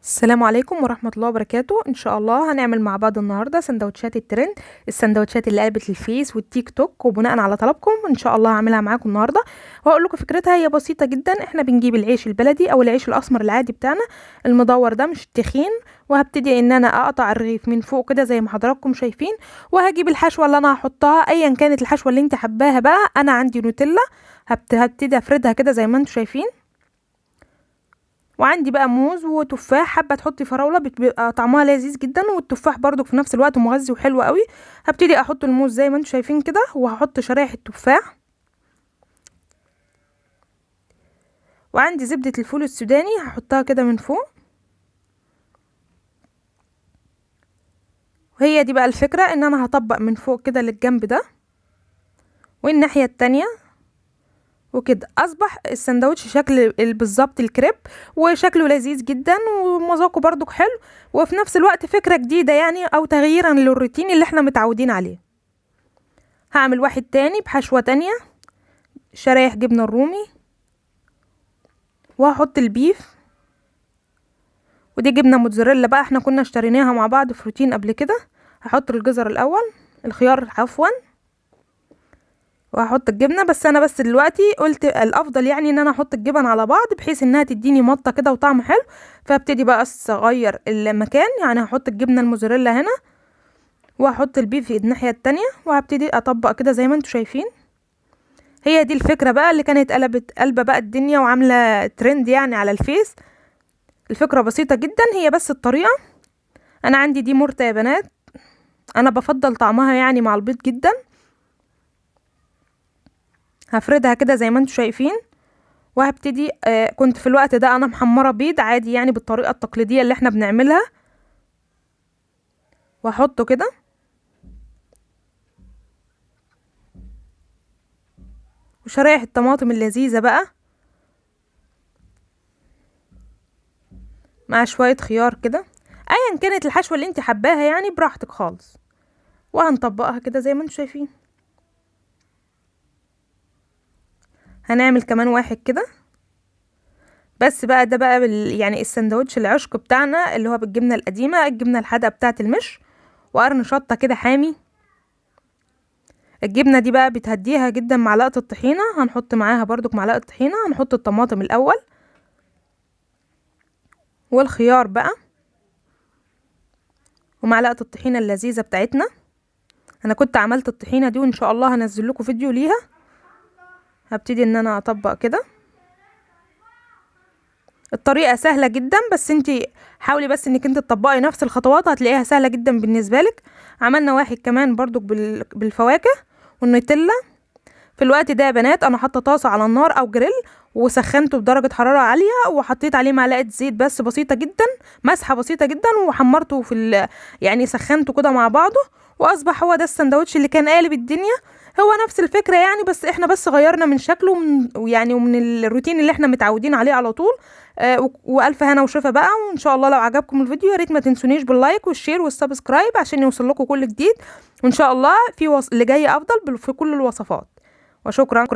السلام عليكم ورحمة الله وبركاته. ان شاء الله هنعمل مع بعض النهاردة سندوتشات الترند، السندوتشات اللي قلبت الفيس والتيك توك، وبناء على طلبكم ان شاء الله هعملها معاكم النهاردة. وهقول لكم فكرتها، هي بسيطة جدا. احنا بنجيب العيش البلدي او العيش الاسمر العادي بتاعنا المدور ده، مش التخين، وهبتدي ان انا اقطع الرغيف من فوق كده زي ما حضراتكم شايفين، وهجيب الحشوة اللي انا هحطها ايا كانت الحشوة اللي انت حباها. بقى انا عندي نوتيلا، هبتدي افردها كده زي ما انتم شايفين، وعندي بقى موز وتفاح. حابه تحطي فراوله بيبقى طعمها لذيذ جدا، والتفاح برضو في نفس الوقت مغذي وحلو قوي. هبتدي احط الموز زي ما انتم شايفين كده، وهحط شرايح التفاح، وعندي زبده الفول السوداني هحطها كده من فوق. وهي دي بقى الفكره، ان انا هطبق من فوق كده للجنب ده والناحيه التانية، وكده اصبح السندوتش شكل بالظبط الكريب، وشكله لذيذ جدا ومذاقه برضو حلو، وفي نفس الوقت فكرة جديدة يعني، او تغييرا للروتين اللي احنا متعودين عليه. هعمل واحد تاني بحشوة تانية، شرايح جبنة الرومي، وهحط البيف، ودي جبنة موتزاريلا بقى احنا كنا اشتريناها مع بعض في روتين قبل كده. هحط الجزر الاول، الخيار عفوا، وهحط الجبنه. بس دلوقتي قلت الافضل يعني ان انا احط الجبن على بعض، بحيث انها تديني مطه كده وطعم حلو. فابتدي بقى اغير المكان، يعني هحط الجبنه الموزاريلا هنا، وهحط البيف في الناحيه التانية، وهبتدي اطبق كده زي ما انتم شايفين. هي دي الفكره بقى اللي كانت قلبه بقى الدنيا وعامله ترند يعني على الفيس. الفكره بسيطه جدا، هي بس الطريقه. انا عندي دي مرتة يا بنات، انا بفضل طعمها يعني مع البيض جدا. هفردها كده زي ما انتم شايفين، وهبتدي كنت في الوقت ده انا محمره بيض عادي يعني بالطريقه التقليديه اللي احنا بنعملها، واحطه كده، وشرايح الطماطم اللذيذه بقى مع شويه خيار كده، ايا كانت الحشوه اللي انت حباها يعني براحتك خالص. وهنطبقها كده زي ما انتم شايفين. هنعمل كمان واحد كده، بس بقى ده بقى يعني السندوتش العشق بتاعنا اللي هو بالجبنه القديمه، الجبنه الحادقه بتاعه المش، وقرن شطه كده حامي. الجبنه دي بقى بتهديها جدا. معلقه الطحينه هنحط معاها برضك معلقه طحينه، هنحط الطماطم الاول والخيار بقى، ومعلقه الطحينه اللذيذه بتاعتنا. انا كنت عملت الطحينه دي وان شاء الله هنزل لكم فيديو ليها. هبتدي ان انا اطبق كده. الطريقه سهله جدا، بس انتي حاولي بس انك انت تطبقي نفس الخطوات، هتلاقيها سهله جدا بالنسبه لك. عملنا واحد كمان برضك بالفواكه والنوتيلا. في الوقت ده يا بنات انا حاطه طاسه على النار او جريل، وسخنته بدرجه حراره عاليه، وحطيت عليه معلقه زيت بس بسيطه جدا، مسحه بسيطه جدا، وحمرته يعني سخنته كده مع بعضه، واصبح هو ده السندوتش اللي كان قالب الدنيا. هو نفس الفكره يعني، بس احنا بس غيرنا من شكله ومن الروتين اللي احنا متعودين عليه على طول. والف هنا وشفا بقى. وان شاء الله لو عجبكم الفيديو يا ريت ما تنسونيش باللايك والشير والسبسكرايب عشان يوصل لكم كل جديد، وان شاء الله اللي جاي افضل في كل الوصفات. وشكرا.